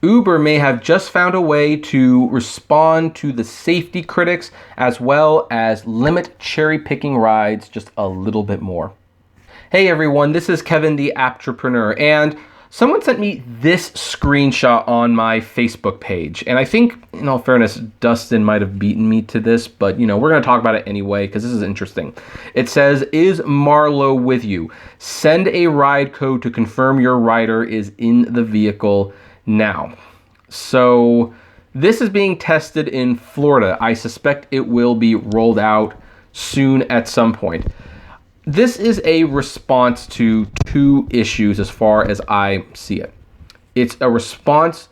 Uber may have just found a way to respond to the safety critics as well as limit cherry-picking rides just a little bit more. Hey everyone, this is Kevin the Apptrepreneur, and someone sent me this screenshot on my Facebook page. And I think, in all fairness, Dustin might have beaten me to this, but we're going to talk about it anyway because this is interesting. It says, "Is Marlo with you? Send a ride code to confirm your rider is in the vehicle now." So this is being tested in Florida. I suspect it will be rolled out soon at some point. This is a response to two issues as far as I see it. It's a response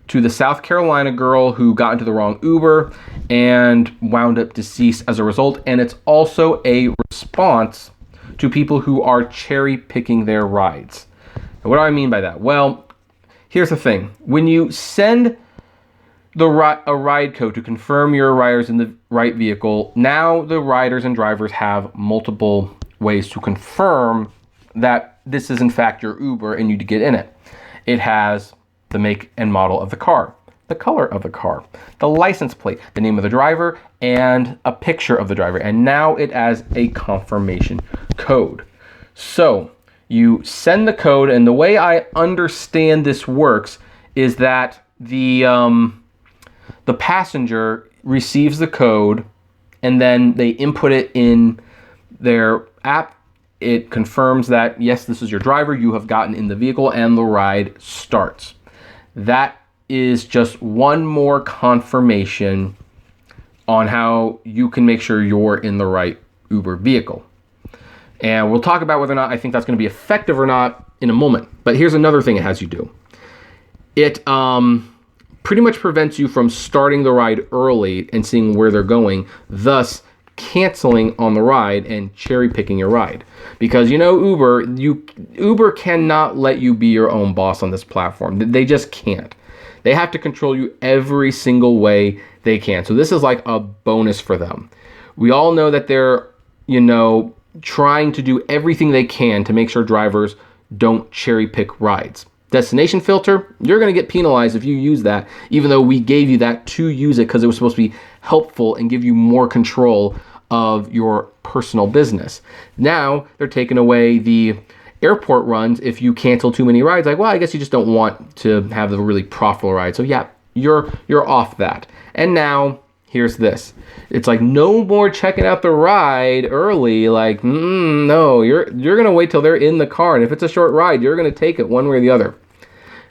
to the South Carolina girl who got into the wrong Uber and wound up deceased as a result. And it's also a response to people who are cherry picking their rides. And what do I mean by that? Well, here's the thing. When you send a ride code to confirm your rider's in the right vehicle, now the riders and drivers have multiple ways to confirm that this is in fact your Uber and you to get in it. It has the make and model of the car, the color of the car, the license plate, the name of the driver, and a picture of the driver. And now it has a confirmation code. So you send the code, and the way I understand this works is that the passenger receives the code and then they input it in their app. It confirms that, yes, this is your driver, you have gotten in the vehicle, and the ride starts. That is just one more confirmation on how you can make sure you're in the right Uber vehicle. And we'll talk about whether or not I think that's going to be effective or not in a moment. But here's another thing it has you do. It pretty much prevents you from starting the ride early and seeing where they're going, thus canceling on the ride and cherry picking your ride. Because Uber cannot let you be your own boss on this platform. They just can't. They have to control you every single way they can. So this is like a bonus for them. We all know that they're, trying to do everything they can to make sure drivers don't cherry pick rides. Destination filter, you're going to get penalized if you use that, even though we gave you that to use it because it was supposed to be helpful and give you more control of your personal business. Now they're taking away the airport runs if you cancel too many rides. Like, well, I guess you just don't want to have the really profitable ride. So yeah, you're off that. And now here's this. It's like no more checking out the ride early. Like, no, you're gonna wait till they're in the car, and if it's a short ride, you're gonna take it one way or the other.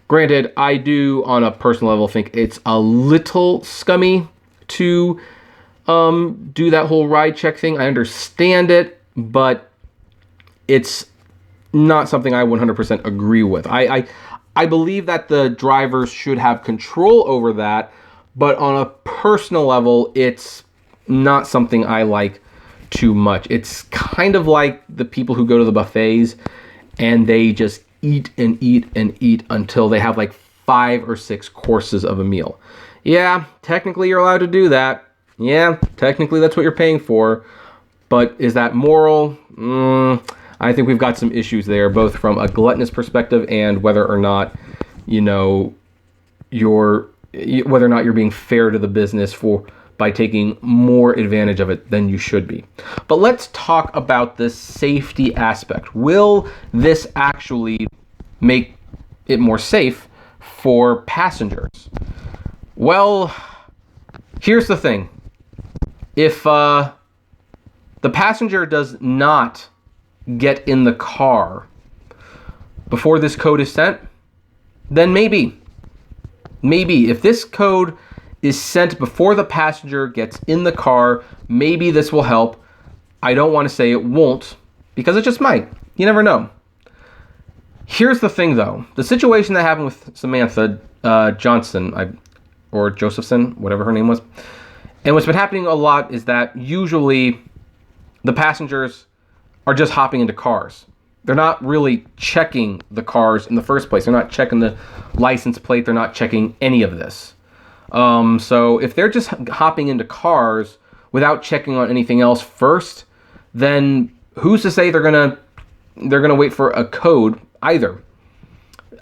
Granted, I do on a personal level think it's a little scummy to do that whole ride check thing. I understand it, but it's not something I 100% agree with. I believe that the drivers should have control over that, but on a personal level, it's not something I like too much. It's kind of like the people who go to the buffets and they just eat and eat and eat until they have like 5 or 6 courses of a meal. Yeah, technically you're allowed to do that. Yeah, technically that's what you're paying for. But is that moral? I think we've got some issues there, both from a gluttonous perspective and whether or not, whether or not you're being fair to the business by taking more advantage of it than you should be. But let's talk about the safety aspect. Will this actually make it more safe for passengers? Well, here's the thing. If the passenger does not get in the car before this code is sent, then maybe if this code is sent before the passenger gets in the car, maybe this will help. I don't want to say it won't, because it just might. You never know. Here's the thing, though. The situation that happened with Samantha Johnson, or Josephson, whatever her name was, and what's been happening a lot is that usually the passengers are just hopping into cars. They're not really checking the cars in the first place. They're not checking the license plate. They're not checking any of this. So if they're just hopping into cars without checking on anything else first, then who's to say they're gonna wait for a code either?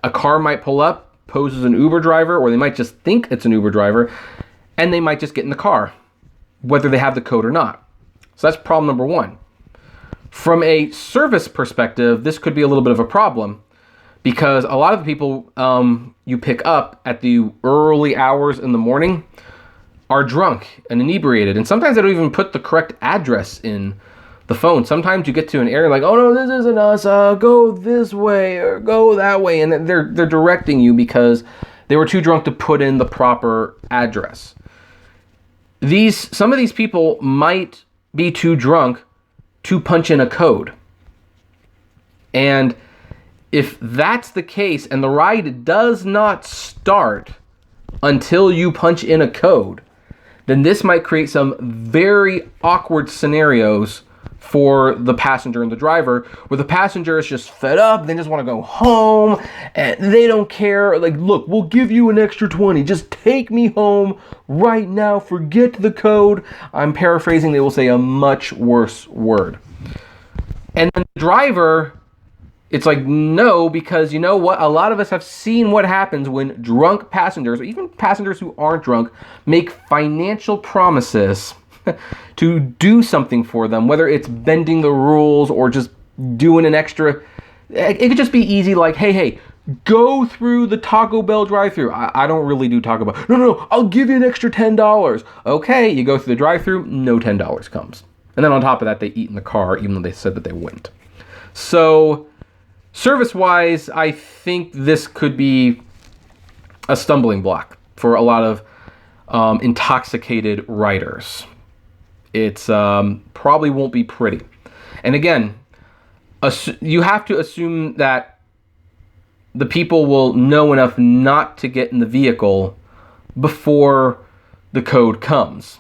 A car might pull up, poses an Uber driver, or they might just think it's an Uber driver, and they might just get in the car, whether they have the code or not. So that's problem number one. From a service perspective, this could be a little bit of a problem because a lot of the people you pick up at the early hours in the morning are drunk and inebriated. And sometimes they don't even put the correct address in the phone. Sometimes you get to an area like, oh no, this isn't us, go this way or go that way. And they're directing you because they were too drunk to put in the proper address. Some of these people might be too drunk to punch in a code. And if that's the case and the ride does not start until you punch in a code, then this might create some very awkward scenarios for the passenger and the driver, where the passenger is just fed up, they just want to go home, and they don't care. Like, look, we'll give you an extra 20. Just take me home right now. Forget the code. I'm paraphrasing. They will say a much worse word. And then the driver, it's like, no, because you know what? A lot of us have seen what happens when drunk passengers, or even passengers who aren't drunk, make financial promises to do something for them, whether it's bending the rules or just doing an extra. It could just be easy, like, hey, go through the Taco Bell drive-thru. I don't really do Taco Bell. No, I'll give you an extra $10. Okay, you go through the drive-thru, no $10 comes. And then on top of that, they eat in the car, even though they said that they wouldn't. So service-wise, I think this could be a stumbling block for a lot of intoxicated riders. It's probably won't be pretty. And again, you have to assume that the people will know enough not to get in the vehicle before the code comes.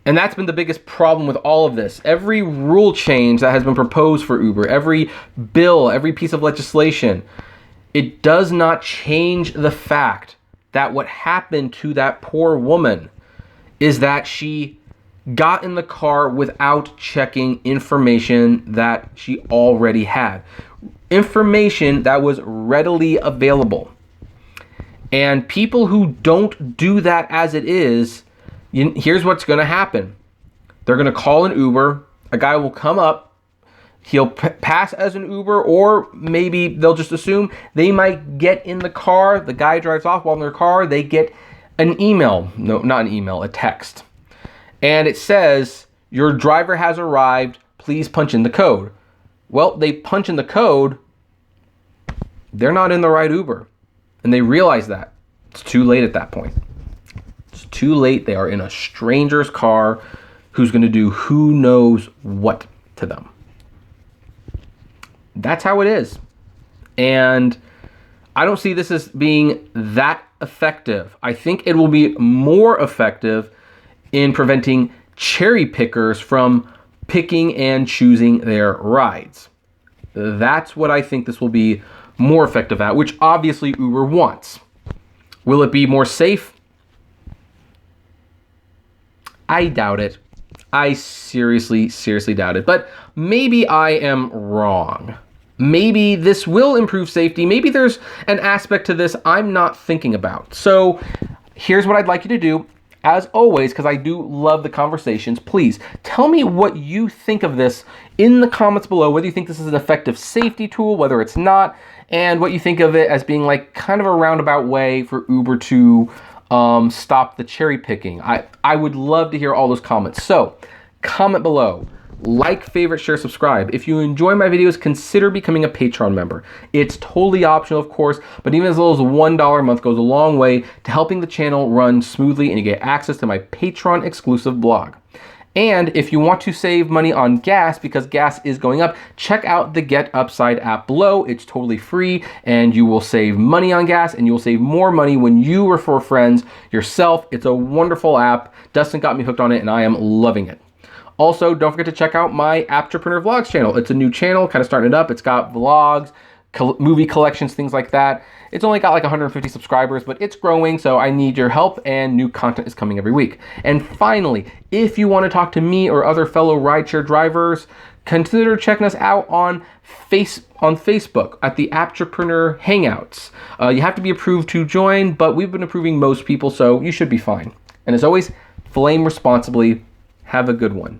And that's been the biggest problem with all of this. Every rule change that has been proposed for Uber, every bill, every piece of legislation, it does not change the fact that what happened to that poor woman is that she got in the car without checking information that she already had. Information that was readily available. And people who don't do that as it is, here's what's going to happen. They're going to call an Uber. A guy will come up. He'll pass as an Uber, or maybe they'll just assume they might get in the car. The guy drives off while in their car. They get an email. No, not an email, a text. And it says, your driver has arrived, please punch in the code. Well, they punch in the code, they're not in the right Uber. And they realize that. It's too late at that point. It's too late. They are in a stranger's car who's going to do who knows what to them. That's how it is. And I don't see this as being that effective. I think it will be more effective in preventing cherry pickers from picking and choosing their rides. That's what I think this will be more effective at, which obviously Uber wants. Will it be more safe? I doubt it. I seriously doubt it. But maybe I am wrong. Maybe this will improve safety. Maybe there's an aspect to this I'm not thinking about. So here's what I'd like you to do. As always, because I do love the conversations, please tell me what you think of this in the comments below, whether you think this is an effective safety tool, whether it's not, and what you think of it as being like kind of a roundabout way for Uber to stop the cherry picking. I would love to hear all those comments. So comment below. Like, favorite, share, subscribe. If you enjoy my videos, consider becoming a Patreon member. It's totally optional, of course, but even as little as $1 a month goes a long way to helping the channel run smoothly, and you get access to my Patreon exclusive blog. And if you want to save money on gas, because gas is going up, check out the Get Upside app below. It's totally free, and you will save money on gas, and you will save more money when you refer friends yourself. It's a wonderful app. Dustin got me hooked on it, and I am loving it. Also, don't forget to check out my Apptrepreneur Vlogs channel. It's a new channel, kind of starting it up. It's got vlogs, movie collections, things like that. It's only got like 150 subscribers, but it's growing, so I need your help, and new content is coming every week. And finally, if you want to talk to me or other fellow rideshare drivers, Consider checking us out on Facebook at the Apptrepreneur Hangouts. You have to be approved to join, but we've been approving most people, so you should be fine. And as always, flame responsibly. Have a good one.